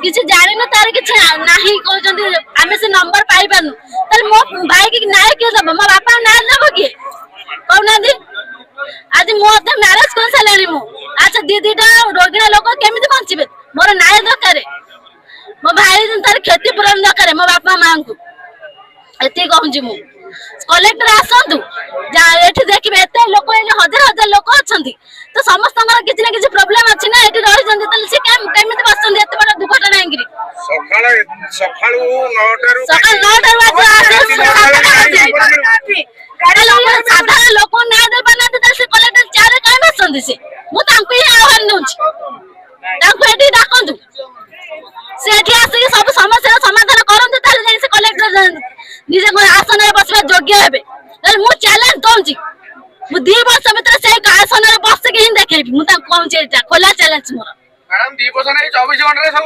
କିଛି ଜାଣିନୁ ତାର କିଛି ନାହିଁ କହୁଛନ୍ତି ଆମେ ସେ ନମ୍ବର ପାଇପାରୁନୁ ତାହେଲେ ମୋ ଭାଇ କି ନ୍ୟାୟ କିଏ ଦବ ମୋ ବାପା ନ୍ୟାୟ ଦବ କିଏ କହୁନାହାନ୍ତି ଆଜି ମୁଁ ଅଧା ମ୍ୟାରେଜ କରିସାରିଲାଣି ମୁଁ ଆଚ୍ଛା ଦିଟା ରୋଗିଣା ଲୋକ କେମିତି ବଞ୍ଚିବେ ମୋର ନ୍ୟାୟ ଦରକାର ମୋ ଭାଇ ତାର କ୍ଷତିପୂରଣ ଦରକାର ମୋ ବାପା ମାଙ୍କୁ ଏତିକି କହୁଛି ମୁଁ କଲେକ୍ଟର ଆସନ୍ତୁ ଏଠି ଦେଖିବେ ଏତେ ଲୋକ ହଜାର ହଜାର ଲୋକ ଅଛନ୍ତି ତ ସମସ୍ତଙ୍କର କିଛି ନା କିଛି ପ୍ରୋବ୍ଲେମ ଅଛି ନା ଏଠି ରହିଛନ୍ତି ତାହେଲେ ସେ କେମିତି ବସୁଛନ୍ତି ଏତେ ବଡ ଦୁର୍ଘଟଣା ହେଇକିରି ସକାଳୁ 9ଟାରୁ ସାଧାରଣ ଲୋକ ନ୍ୟାୟ ଦେଇପାରୁନାହାନ୍ତି ତାହେଲେ ସେ କଲେକ୍ଟର ଚାରେ କାହିଁ ବସନ୍ତି ସେ ମୁଁ ତାଙ୍କୁ ହିଁ ଆହ୍ୱାନ ଦଉଛି ତାଙ୍କୁ ଏଠି ଡାକନ୍ତୁ ସେ ଏଠି ଆସିକି ସବୁ ସମସ୍ୟାର ସମାଧାନ କରନ୍ତୁ ତାହେଲେ ଯାଇ ସେ କଲେକ୍ଟର ନିଜେ ଆସନରେ ବସିବା ଯୋଗ୍ୟ ହେବେ ମୁଁ ଚ୍ୟାଲେଞ୍ଜ ଦଉଛି ମୁଁ 2 ବର୍ଷ ଭିତରେ ସେଇ ଆସନରେ ବସିକି ହିଁ ଦେଖେଇବି ମୁଁ ତାଙ୍କୁ କହୁଛି ଏଇଟା ଖୋଲା ଚ୍ୟାଲେଞ୍ଜ ମୋର ମ୍ୟାଡାମ 2 ବର୍ଷ ନାହିଁ 24 ଘଣ୍ଟାରେ ସବୁ